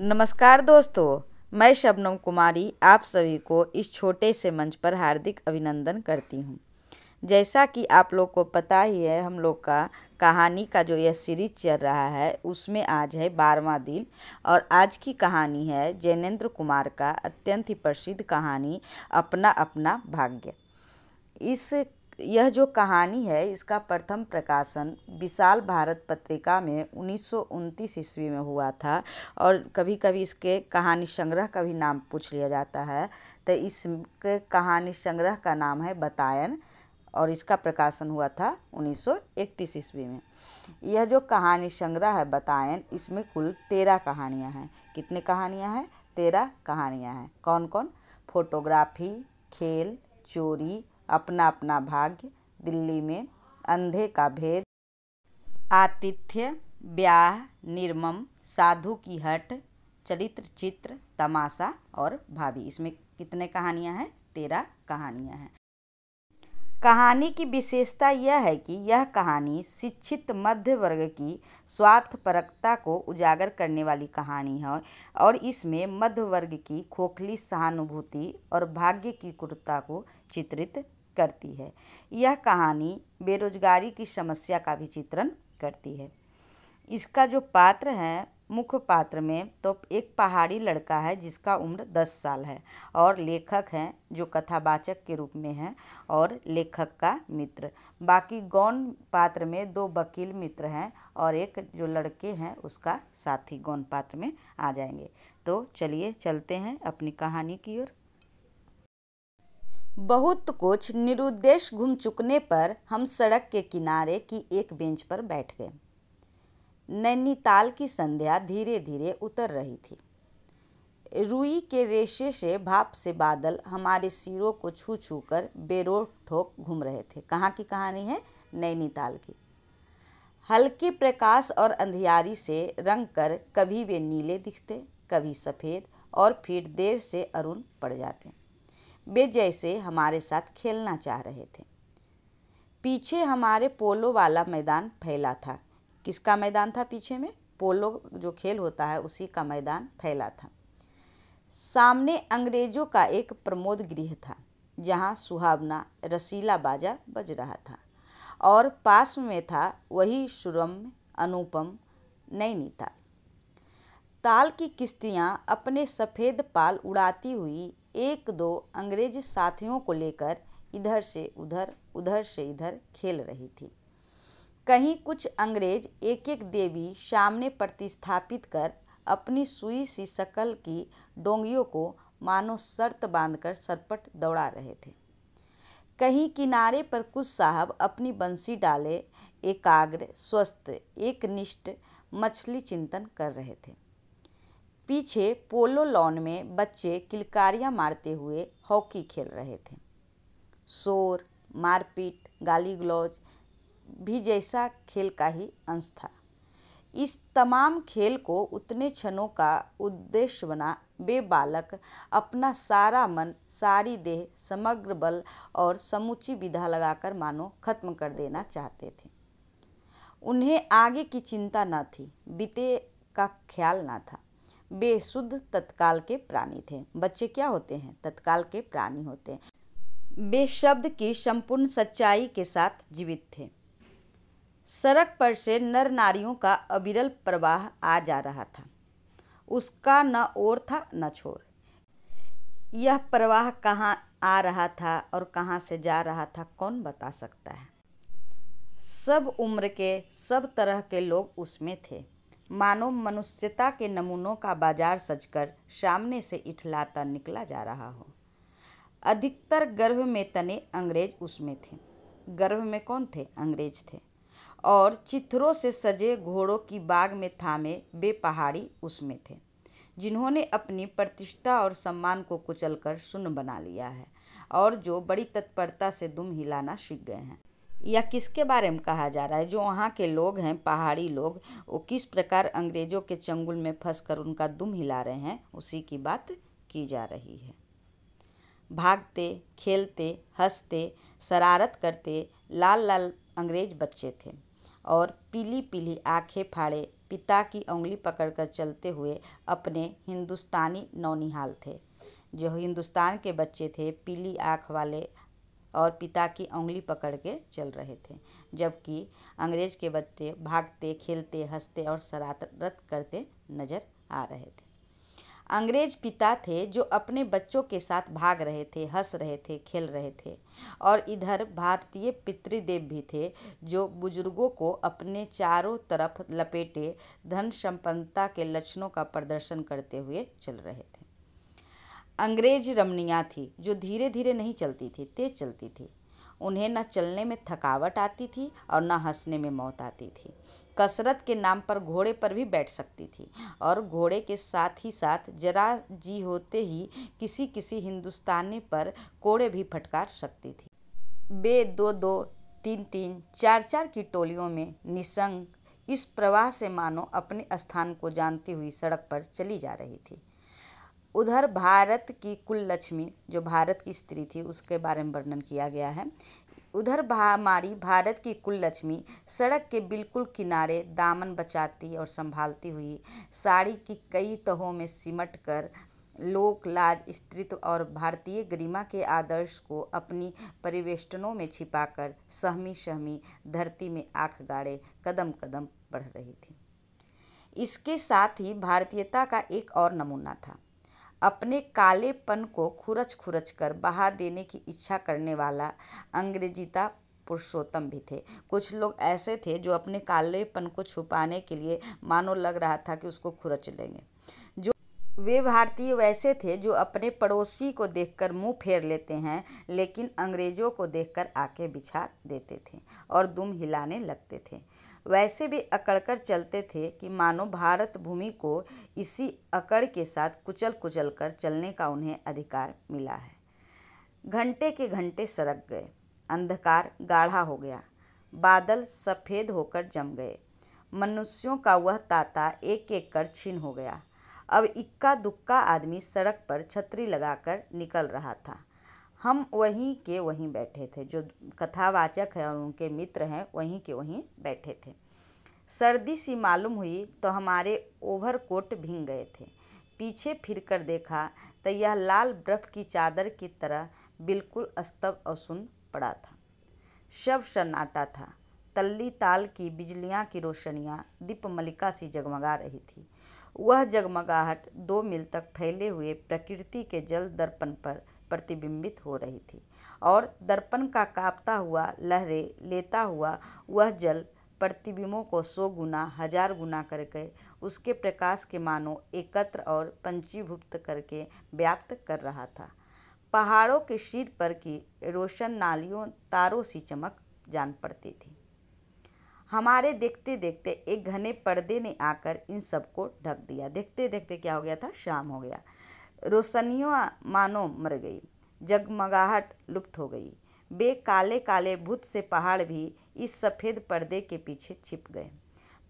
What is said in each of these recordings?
नमस्कार दोस्तों, मैं शबनम कुमारी आप सभी को इस छोटे से मंच पर हार्दिक अभिनंदन करती हूँ। जैसा कि आप लोग को पता ही है, हम लोग का कहानी का जो यह सीरीज चल रहा है उसमें आज है 12वां दिन और आज की कहानी है जैनेंद्र कुमार का अत्यंत ही प्रसिद्ध कहानी अपना अपना भाग्य। यह जो कहानी है इसका प्रथम प्रकाशन विशाल भारत पत्रिका में 1929 ईस्वी में हुआ था और कभी कभी इसके कहानी संग्रह का भी नाम पूछ लिया जाता है। तो इस कहानी संग्रह का नाम है बतायन और इसका प्रकाशन हुआ था 1931 ईस्वी में। यह जो कहानी संग्रह है बतायन, इसमें कुल 13 कहानियाँ हैं। कितने कहानियाँ हैं? 13 कहानियाँ हैं। कौन कौन? फोटोग्राफी, खेल, चोरी, अपना अपना भाग्य, दिल्ली में, अंधे का भेद, आतिथ्य, ब्याह, निर्मम, साधु की हट, चरित्र चित्र, तमाशा और भाभी। इसमें कितने कहानियां हैं? 13 कहानियां हैं। कहानी की विशेषता यह है कि यह कहानी शिक्षित मध्य वर्ग की स्वार्थपरकता को उजागर करने वाली कहानी है और इसमें मध्य वर्ग की खोखली सहानुभूति और भाग्य की क्रूरता को चित्रित करती है। यह कहानी बेरोजगारी की समस्या का भी चित्रण करती है। इसका जो पात्र है, मुख्य पात्र में तो एक पहाड़ी लड़का है जिसका उम्र 10 साल है और लेखक हैं जो कथावाचक के रूप में हैं और लेखक का मित्र। बाकी गौण पात्र में 2 वकील मित्र हैं और एक जो लड़के हैं उसका साथी गौण पात्र में आ जाएंगे। तो चलिए चलते हैं अपनी कहानी की ओर। बहुत कुछ निरुद्देश्य घूम चुकने पर हम सड़क के किनारे की एक बेंच पर बैठ गए। नैनीताल की संध्या धीरे धीरे उतर रही थी। रुई के रेशे से भाप से बादल हमारे सिरों को छू छू कर बेरोक ठोक घूम रहे थे। कहाँ की कहानी है? नैनीताल की। हल्के प्रकाश और अंधियारी से रंग कर कभी वे नीले दिखते, कभी सफ़ेद और फिर देर से अरुण पड़ जाते। वे जैसे हमारे साथ खेलना चाह रहे थे। पीछे हमारे पोलो वाला मैदान फैला था। किसका मैदान था पीछे में? पोलो जो खेल होता है उसी का मैदान फैला था। सामने अंग्रेजों का एक प्रमोद गृह था जहाँ सुहावना रसीला बाजा बज रहा था और पास में था वही सुरम्य अनुपम नैनीताल। ताल की किश्तियाँ अपने सफ़ेद पाल उड़ाती हुई 1-2 अंग्रेज साथियों को लेकर इधर से उधर, उधर से इधर खेल रही थी। कहीं कुछ अंग्रेज एक एक देवी सामने प्रतिस्थापित कर अपनी सुई सी शकल की डोंगियों को मानो शर्त बांधकर सरपट दौड़ा रहे थे। कहीं किनारे पर कुछ साहब अपनी बंसी डाले एकाग्र स्वस्थ एकनिष्ठ मछली चिंतन कर रहे थे। पीछे पोलो लॉन में बच्चे किलकारियाँ मारते हुए हॉकी खेल रहे थे। शोर, मारपीट, गाली गलौज भी जैसा खेल का ही अंश था। इस तमाम खेल को उतने क्षणों का उद्देश्य बना वे बालक अपना सारा मन, सारी देह, समग्र बल और समूची विधा लगाकर मानो खत्म कर देना चाहते थे। उन्हें आगे की चिंता न थी, बीते का ख्याल न था। वे शुद्ध तत्काल के प्राणी थे। बच्चे क्या होते हैं? तत्काल के प्राणी होते हैं। वे शब्द की संपूर्ण सच्चाई के साथ जीवित थे। सड़क पर से नर नारियों का अविरल प्रवाह आ जा रहा था। उसका न ओर था न छोर। यह प्रवाह कहाँ आ रहा था और कहाँ से जा रहा था कौन बता सकता है? सब उम्र के, सब तरह के लोग उसमें थे। मानो मनुष्यता के नमूनों का बाजार सजकर सामने से इठलाता निकला जा रहा हो। अधिकतर गर्भ में तने अंग्रेज उसमें थे। गर्भ में कौन थे? अंग्रेज थे। और चित्रों से सजे घोड़ों की बाग में थामे वे पहाड़ी उसमें थे, जिन्होंने अपनी प्रतिष्ठा और सम्मान को कुचलकर शून्य बना लिया है और जो बड़ी तत्परता से दुम हिलाना सीख गए हैं। यह किसके बारे में कहा जा रहा है? जो वहाँ के लोग हैं, पहाड़ी लोग, वो किस प्रकार अंग्रेजों के चंगुल में फंसकर उनका दुम हिला रहे हैं, उसी की बात की जा रही है। भागते, खेलते, हंसते, शरारत करते लाल लाल अंग्रेज बच्चे थे और पीली पीली आंखें फाड़े पिता की उंगली पकड़कर चलते हुए अपने हिंदुस्तानी नौनिहाल थे। जो हिंदुस्तान के बच्चे थे पीली आँख वाले और पिता की उंगली पकड़ के चल रहे थे, जबकि अंग्रेज के बच्चे भागते, खेलते, हंसते और शरारत करते नजर आ रहे थे। अंग्रेज पिता थे जो अपने बच्चों के साथ भाग रहे थे, हंस रहे थे, खेल रहे थे, और इधर भारतीय पितृदेव भी थे जो बुजुर्गों को अपने चारों तरफ लपेटे धन संपन्नता के लक्षणों का प्रदर्शन करते हुए चल रहे थे। अंग्रेज रमणियाँ थी जो धीरे धीरे नहीं चलती थी, तेज चलती थी। उन्हें न चलने में थकावट आती थी और न हंसने में मौत आती थी। कसरत के नाम पर घोड़े पर भी बैठ सकती थी और घोड़े के साथ ही साथ जरा जी होते ही किसी किसी हिंदुस्तानी पर कोड़े भी फटकार सकती थी। वे 2-2, 3-3, 4-4 की टोलियों में निसंग इस प्रवाह से मानो अपने स्थान को जानती हुई सड़क पर चली जा रही थी। उधर भारत की कुल लक्ष्मी, जो भारत की स्त्री थी, उसके बारे में वर्णन किया गया है। उधर हमारी भारत की कुल लक्ष्मी सड़क के बिल्कुल किनारे दामन बचाती और संभालती हुई साड़ी की कई तहों में सिमट कर लोक लाज, स्त्रीत्व और भारतीय गरिमा के आदर्श को अपनी परिवेष्टनों में छिपाकर सहमी सहमी धरती में आँख गाड़े कदम कदम बढ़ रही थी। इसके साथ ही भारतीयता का एक और नमूना था। अपने कालेपन को खुरच खुरच कर बहा देने की इच्छा करने वाला अंग्रेजिता पुरुषोत्तम भी थे। कुछ लोग ऐसे थे जो अपने कालेपन को छुपाने के लिए मानो लग रहा था कि उसको खुरच लेंगे। जो वे भारतीय वैसे थे जो अपने पड़ोसी को देखकर मुंह फेर लेते हैं, लेकिन अंग्रेजों को देखकर आंखें बिछा देते थे और दुम हिलाने लगते थे। वैसे भी अकड़कर चलते थे कि मानो भारत भूमि को इसी अकड़ के साथ कुचल कुचल कर चलने का उन्हें अधिकार मिला है। घंटे के घंटे सरक गए, अंधकार गाढ़ा हो गया, बादल सफ़ेद होकर जम गए, मनुष्यों का वह ताता एक एक कर छीन हो गया। अब इक्का दुक्का आदमी सड़क पर छतरी लगाकर निकल रहा था। हम वहीं के वहीं बैठे थे, जो कथावाचक हैं और उनके मित्र हैं वहीं के वहीं बैठे थे। सर्दी सी मालूम हुई तो हमारे ओवरकोट भीग गए थे। पीछे फिरकर देखा तो यह लाल बर्फ की चादर की तरह बिल्कुल स्तब्ध और सुन पड़ा था। सब सन्नाटा था। तल्ली ताल की बिजलियां की रोशनियां दीपमलिका सी जगमगा रही थी। वह जगमगाहट 2 मील तक फैले हुए प्रकृति के जल दर्पण पर प्रतिबिंबित हो रही थी, और दर्पण का कांपता हुआ लहरें लेता हुआ वह जल प्रतिबिंबों को 100 गुना 1000 गुना करके उसके प्रकाश के मानो एकत्र और पंचीभूत करके व्याप्त कर रहा था। पहाड़ों के शीर पर की रोशन नालियों तारों सी चमक जान पड़ती थी। हमारे देखते देखते एक घने पर्दे ने आकर इन सबको ढक दिया। देखते देखते क्या हो गया था, शाम हो गया। रोशनियाँ मानो मर गई, जगमगाहट लुप्त हो गई। बे काले काले भूत से पहाड़ भी इस सफ़ेद पर्दे के पीछे छिप गए।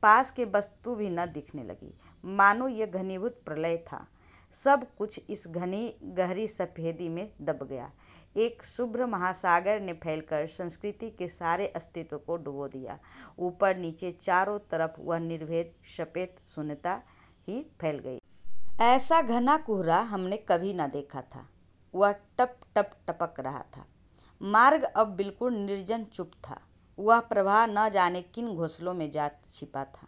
पास के वस्तु भी न दिखने लगी, मानो यह घनीभूत प्रलय था। सब कुछ इस घनी गहरी सफ़ेदी में दब गया। एक शुभ्र महासागर ने फैलकर संस्कृति के सारे अस्तित्व को डुबो दिया। ऊपर नीचे चारों तरफ वह निर्भेद सफ़ेद शून्यता ही फैल गई। ऐसा घना कोहरा हमने कभी न देखा था। वह टप टप टपक रहा था। मार्ग अब बिल्कुल निर्जन चुप था। वह प्रवाह न जाने किन घोंसलों में जा छिपा था।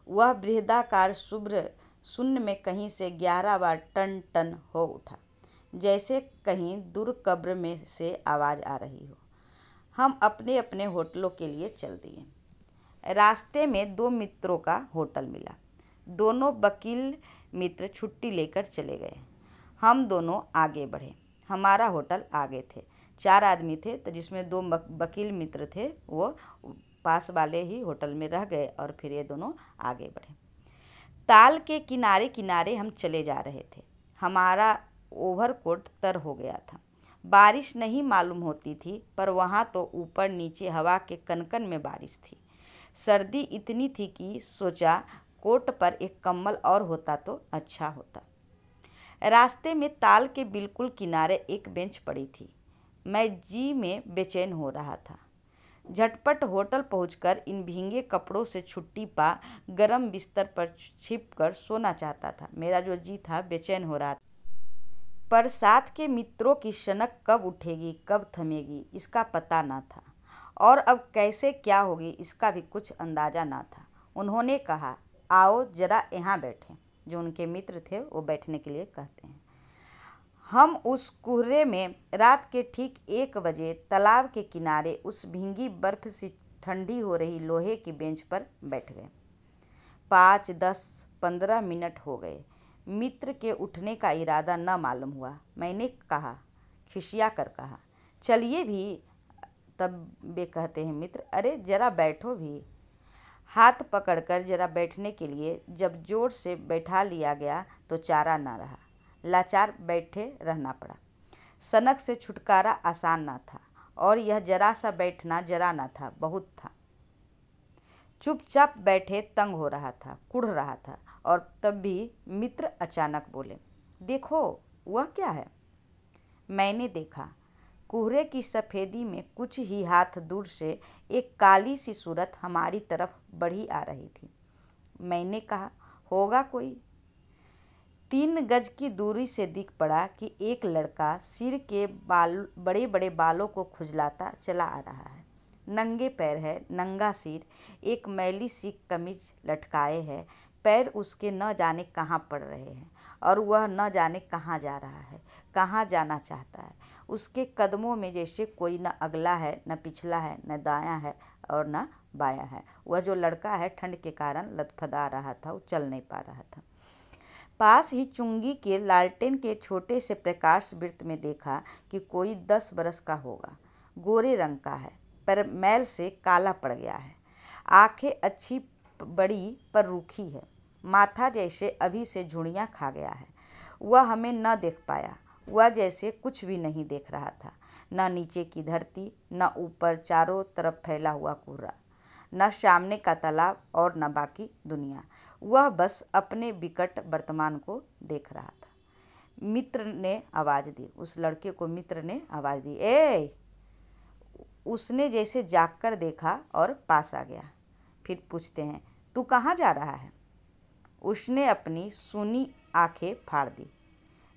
वह बृहदाकार शुभ्र शून्य में कहीं से 11 बार टन टन हो उठा, जैसे कहीं दूर कब्र में से आवाज़ आ रही हो। हम अपने अपने होटलों के लिए चल दिए। रास्ते में 2 मित्रों का होटल मिला। दोनों वकील मित्र छुट्टी लेकर चले गए। हम दोनों आगे बढ़े। हमारा होटल आगे थे। 4 आदमी थे, तो जिसमें 2 वकील मित्र थे वो पास वाले ही होटल में रह गए और फिर ये दोनों आगे बढ़े। ताल के किनारे किनारे हम चले जा रहे थे। हमारा ओवरकोट तर हो गया था। बारिश नहीं मालूम होती थी, पर वहाँ तो ऊपर नीचे हवा के कनकन में बारिश थी। सर्दी इतनी थी कि सोचा कोट पर एक कम्बल और होता तो अच्छा होता। रास्ते में ताल के बिल्कुल किनारे एक बेंच पड़ी थी। मैं जी में बेचैन हो रहा था। झटपट होटल पहुंचकर इन भीगे कपड़ों से छुट्टी पा गरम बिस्तर पर छिपकर सोना चाहता था। मेरा जो जी था बेचैन हो रहा था, पर साथ के मित्रों की सनक कब उठेगी कब थमेगी इसका पता न था, और अब कैसे क्या होगी इसका भी कुछ अंदाजा न था। उन्होंने कहा, आओ जरा यहाँ बैठें। जो उनके मित्र थे वो बैठने के लिए कहते हैं। हम उस कुहरे में रात के ठीक 1 बजे तालाब के किनारे उस भीगी बर्फ सी ठंडी हो रही लोहे की बेंच पर बैठ गए। 5, 10, 15 मिनट हो गए। मित्र के उठने का इरादा न मालूम हुआ। मैंने कहा, खिसिया कर कहा, चलिए भी। तब वे कहते हैं, मित्र, अरे जरा बैठो भी। हाथ पकड़कर जरा बैठने के लिए जब जोर से बैठा लिया गया तो चारा न रहा। लाचार बैठे रहना पड़ा। सनक से छुटकारा आसान न था, और यह जरा सा बैठना जरा न था, बहुत था। चुपचाप बैठे तंग हो रहा था, कुढ़ रहा था, और तब भी मित्र अचानक बोले, देखो वह क्या है। मैंने देखा। कोहरे की सफ़ेदी में कुछ ही हाथ दूर से एक काली सी सूरत हमारी तरफ बढ़ी आ रही थी। मैंने कहा, होगा कोई। 3 गज की दूरी से दिख पड़ा कि एक लड़का सिर के बड़े बड़े बालों को खुजलाता चला आ रहा है। नंगे पैर है, नंगा सिर, एक मैली सी कमीज लटकाए है। पैर उसके न जाने कहाँ पड़ रहे हैं, और वह न जाने कहाँ जा रहा है, कहाँ जाना चाहता है। उसके कदमों में जैसे कोई न अगला है, न पिछला है, न दायां है और न बायां है। वह जो लड़का है ठंड के कारण लथपथा रहा था, वो चल नहीं पा रहा था। पास ही चुंगी के लालटेन के छोटे से प्रकाश वृत्त में देखा कि कोई 10 बरस का होगा। गोरे रंग का है, पर मैल से काला पड़ गया है। आंखें अच्छी बड़ी पर रूखी है। माथा जैसे अभी से झुर्रियाँ खा गया है। वह हमें न देख पाया। वह जैसे कुछ भी नहीं देख रहा था, न नीचे की धरती, न ऊपर चारों तरफ फैला हुआ कोहरा, न सामने का तालाब और न बाकी दुनिया। वह बस अपने विकट वर्तमान को देख रहा था। मित्र ने आवाज़ दी। उस लड़के को मित्र ने आवाज़ दी, ए! उसने जैसे जागकर देखा और पास आ गया। फिर पूछते हैं, तू कहाँ जा रहा है? उसने अपनी सूनी आंखें फाड़ दी।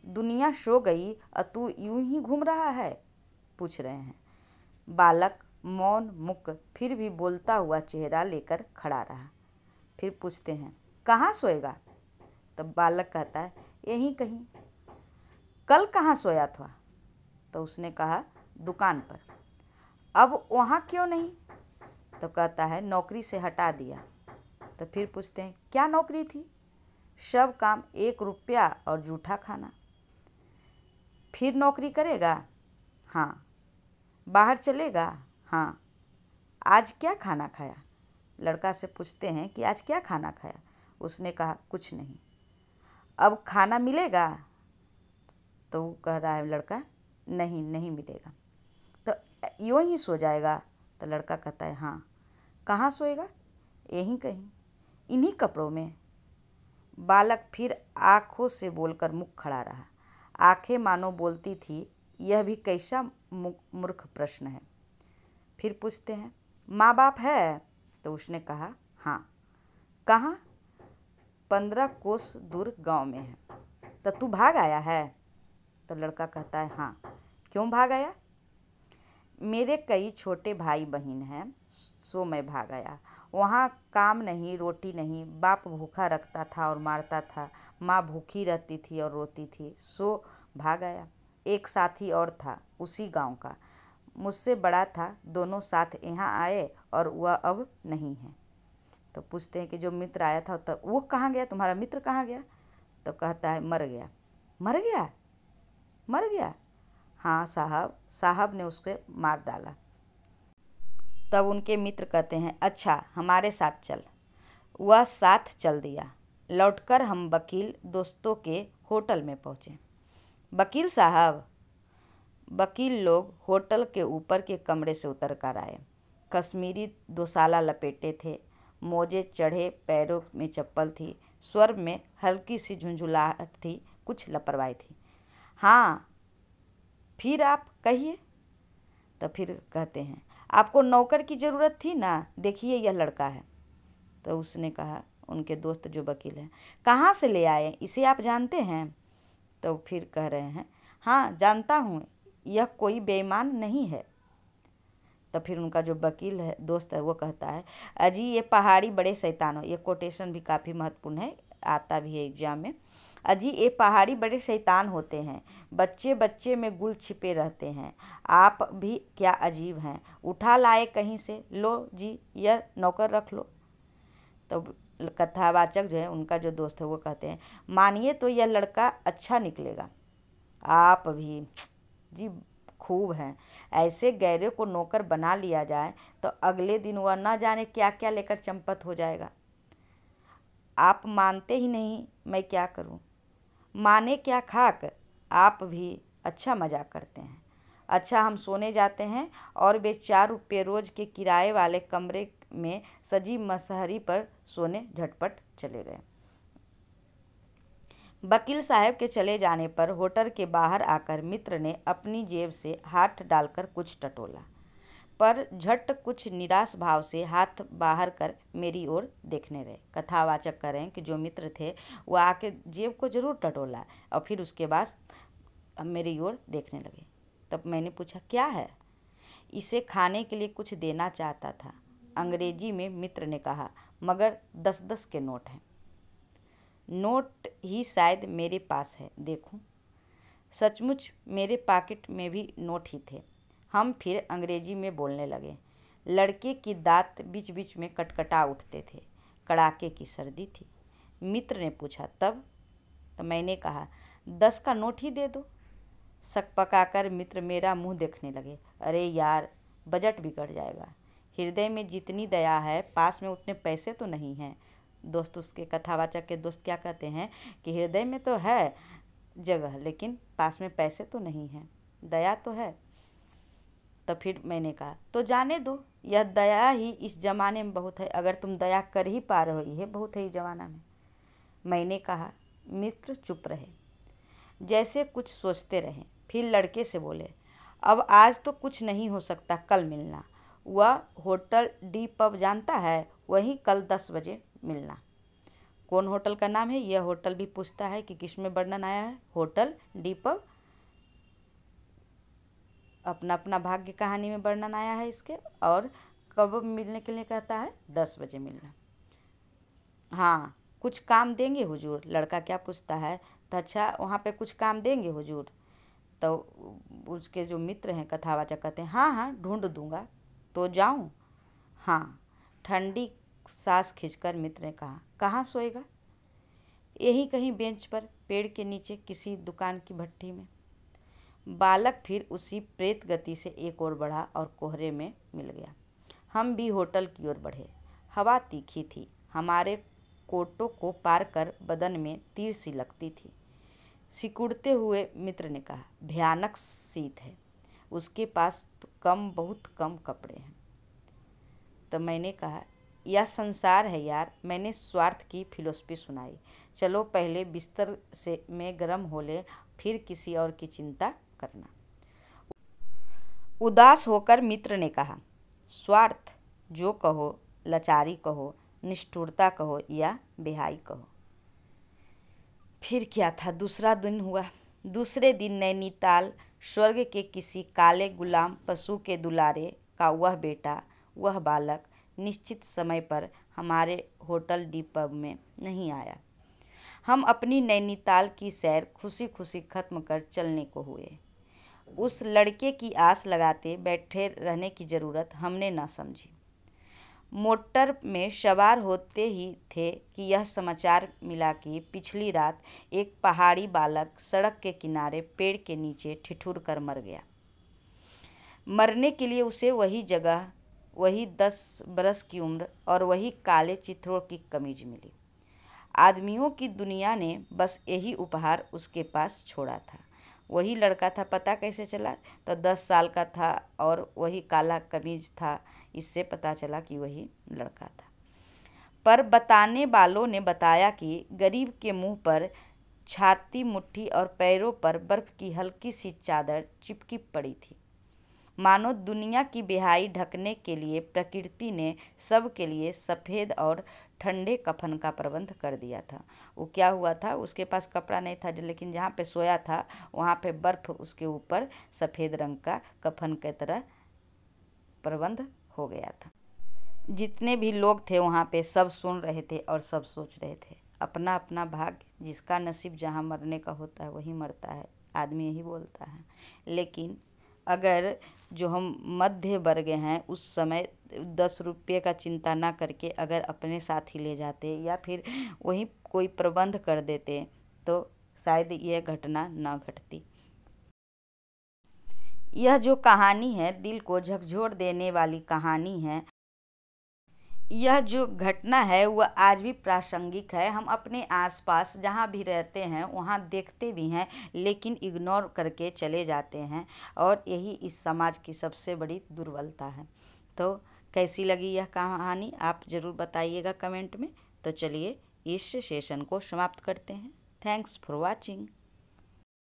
दुनिया सो गई और तू यूं ही घूम रहा है? पूछ रहे हैं। बालक मौन मुक फिर भी बोलता हुआ चेहरा लेकर खड़ा रहा। फिर पूछते हैं, कहाँ सोएगा? तब बालक कहता है, यहीं कहीं। कल कहाँ सोया था? तो उसने कहा, दुकान पर। अब वहाँ क्यों नहीं? तो कहता है, नौकरी से हटा दिया। तो फिर पूछते हैं, क्या नौकरी थी? सब काम 1 रुपया और जूठा खाना। फिर नौकरी करेगा? हाँ। बाहर चलेगा? हाँ। आज क्या खाना खाया? लड़का से पूछते हैं कि आज क्या खाना खाया? उसने कहा, कुछ नहीं। अब खाना मिलेगा? तो वो कह रहा है लड़का, नहीं, नहीं मिलेगा। तो यूँ ही सो जाएगा? तो लड़का कहता है, हाँ। कहाँ सोएगा? यहीं कहीं, इन्हीं कपड़ों में। बालक फिर आँखों से बोलकर मुख खड़ा रहा। आंखें मानो बोलती थी, यह भी कैसा मूर्ख प्रश्न है। फिर पूछते हैं, माँ बाप है? तो उसने कहा, हाँ। कहाँ? 15 कोस दूर गांव में है। तो तू भाग आया है? तो लड़का कहता है, हाँ। क्यों भाग आया? मेरे कई छोटे भाई बहन हैं, सो मैं भाग आया। वहाँ काम नहीं, रोटी नहीं, बाप भूखा रखता था और मारता था, माँ भूखी रहती थी और रोती थी, सो भाग आया। एक साथी और था उसी गांव का, मुझसे बड़ा था। दोनों साथ यहाँ आए और वह अब नहीं है। तो पूछते हैं कि जो मित्र आया था तो वो कहाँ गया? तुम्हारा मित्र कहाँ गया? तो कहता है, मर गया। मर गया? मर गया? हाँ साहब, साहब ने उसके मार डाला। तब उनके मित्र कहते हैं, अच्छा हमारे साथ चल। वह साथ चल दिया। लौटकर हम वकील दोस्तों के होटल में पहुँचे। वकील साहब, वकील लोग होटल के ऊपर के कमरे से उतर कर आए। कश्मीरी दोसाला लपेटे थे, मोजे चढ़े, पैरों में चप्पल थी, स्वर में हल्की सी झुंझुलाहट थी, कुछ लापरवाही थी। हाँ, फिर आप कहिए। तो फिर कहते हैं, आपको नौकर की ज़रूरत थी ना, देखिए यह लड़का है। तो उसने कहा, उनके दोस्त जो वकील हैं, कहाँ से ले आए, इसे आप जानते हैं? तो फिर कह रहे हैं, हाँ जानता हूँ, यह कोई बेईमान नहीं है। तो फिर उनका जो वकील है, दोस्त है, वो कहता है, अजी ये पहाड़ी बड़े शैतान हो। ये कोटेशन भी काफ़ी महत्वपूर्ण है, आता भी है एग्जाम में। अजी ये पहाड़ी बड़े शैतान होते हैं, बच्चे बच्चे में गुल छिपे रहते हैं, आप भी क्या अजीब हैं, उठा लाए कहीं से, लो जी यह नौकर रख लो। तो कथावाचक जो है, उनका जो दोस्त है, वो कहते हैं, मानिए तो यह लड़का अच्छा निकलेगा, आप भी जी खूब हैं, ऐसे गैरे को नौकर बना लिया जाए तो अगले दिन वह न जाने क्या क्या लेकर चंपत हो जाएगा। आप मानते ही नहीं, मैं क्या करूं, माने क्या खाक, आप भी अच्छा मजाक करते हैं। अच्छा हम सोने जाते हैं, और वे 4 रुपये रोज के किराए वाले कमरे में सजी मसहरी पर सोने झटपट चले गए। वकील साहब के चले जाने पर होटल के बाहर आकर मित्र ने अपनी जेब से हाथ डालकर कुछ टटोला, पर झट कुछ निराश भाव से हाथ बाहर कर मेरी ओर देखने रहे। कथावाचक कह रहे हैं कि जो मित्र थे वो आके जेब को जरूर टटोला और फिर उसके बाद मेरी ओर देखने लगे। तब मैंने पूछा, क्या है? इसे खाने के लिए कुछ देना चाहता था, अंग्रेजी में मित्र ने कहा, मगर 10-10 के नोट हैं। नोट ही शायद मेरे पास है, देखूं। सचमुच मेरे पॉकेट में भी नोट ही थे। हम फिर अंग्रेजी में बोलने लगे। लड़के की दांत बीच बीच में कटकटा उठते थे, कड़ाके की सर्दी थी। मित्र ने पूछा, तब? तो मैंने कहा, 10 का नोट ही दे दो। शक पकाकर मित्र मेरा मुंह देखने लगे। अरे यार, बजट बिगड़ जाएगा। हृदय में जितनी दया है, पास में उतने पैसे तो नहीं हैं। दोस्त, उसके कथावाचक के दोस्त क्या कहते हैं कि हृदय में तो है जगह, लेकिन पास में पैसे तो नहीं हैं, दया तो है। तो फिर मैंने कहा, तो जाने दो, यह दया ही इस ज़माने में बहुत है, अगर तुम दया कर ही पा रही है, बहुत है इस ज़माना में। मैंने कहा। मित्र चुप रहे, जैसे कुछ सोचते रहे। फिर लड़के से बोले, अब आज तो कुछ नहीं हो सकता, कल मिलना। वह होटल डी पब जानता है, वहीं कल 10 बजे मिलना। कौन होटल का नाम है? यह होटल भी पूछता है कि किस में वर्णन आया है। होटल डी पब अपना अपना भाग्य कहानी में वर्णन आया है इसके। और कब मिलने के लिए कहता है? 10 बजे मिलना। हाँ, कुछ काम देंगे हुजूर? लड़का क्या पूछता है? तो अच्छा, वहाँ पे कुछ काम देंगे हुजूर? तो उसके जो मित्र हैं कथावाचक कहते हैं, हाँ हाँ ढूंढ दूंगा। तो जाऊं? हाँ। ठंडी सांस खींचकर मित्र ने कहा, कहाँ सोएगा? यही कहीं बेंच पर, पेड़ के नीचे, किसी दुकान की भट्ठी में। बालक फिर उसी प्रेत गति से एक ओर बढ़ा और कोहरे में मिल गया। हम भी होटल की ओर बढ़े। हवा तीखी थी, हमारे कोटों को पार कर बदन में तीर सी लगती थी। सिकुड़ते हुए मित्र ने कहा, भयानक शीत है, उसके पास तो बहुत कम कपड़े हैं। तो मैंने कहा, यह संसार है यार, मैंने स्वार्थ की फिलॉसफी सुनाई। चलो पहले बिस्तर से में गर्म हो ले, फिर किसी और की चिंता करना। उदास होकर मित्र ने कहा, स्वार्थ जो कहो, लाचारी कहो, निष्ठुरता कहो या बेहाई कहो। फिर क्या था, दूसरा दिन हुआ। दूसरे दिन नैनीताल स्वर्ग के किसी काले गुलाम पशु के दुलारे का वह बेटा, वह बालक निश्चित समय पर हमारे होटल डी पब में नहीं आया। हम अपनी नैनीताल की सैर खुशी खुशी खत्म कर चलने को हुए। उस लड़के की आस लगाते बैठे रहने की ज़रूरत हमने न समझी। मोटर में सवार होते ही थे कि यह समाचार मिला कि पिछली रात एक पहाड़ी बालक सड़क के किनारे पेड़ के नीचे ठिठुर कर मर गया। मरने के लिए उसे वही जगह, वही 10 बरस की उम्र और वही काले चित्रों की कमीज मिली। आदमियों की दुनिया ने बस यही उपहार उसके पास छोड़ा था। वही लड़का था। पता कैसे चला? तो 10 साल का था और वही काला कमीज था। इससे पता चला कि वही लड़का था। पर बताने वालों ने बताया कि गरीब के मुंह पर, छाती, मुट्ठी और पैरों पर बर्फ की हल्की सी चादर चिपकी पड़ी थी। मानो दुनिया की बेहाई ढकने के लिए प्रकृति ने सबके लिए सफ़ेद और ठंडे कफन का प्रबंध कर दिया था। वो क्या हुआ था, उसके पास कपड़ा नहीं था, लेकिन जहाँ पे सोया था वहाँ पे बर्फ़ उसके ऊपर सफ़ेद रंग का कफन की तरह प्रबंध हो गया था। जितने भी लोग थे वहाँ पे सब सुन रहे थे और सब सोच रहे थे, अपना अपना भाग्य, जिसका नसीब जहाँ मरने का होता है वही मरता है, आदमी यही बोलता है। लेकिन अगर जो हम मध्य वर्ग हैं उस समय 10 रुपये का चिंता ना करके अगर अपने साथ ही ले जाते या फिर वही कोई प्रबंध कर देते तो शायद यह घटना ना घटती। यह जो कहानी है दिल को झकझोर देने वाली कहानी है। यह जो घटना है वह आज भी प्रासंगिक है। हम अपने आसपास जहाँ भी रहते हैं वहाँ देखते भी हैं, लेकिन इग्नोर करके चले जाते हैं, और यही इस समाज की सबसे बड़ी दुर्बलता है। तो कैसी लगी यह कहानी आप ज़रूर बताइएगा कमेंट में। तो चलिए इस सेशन को समाप्त करते हैं। Thanks for watching.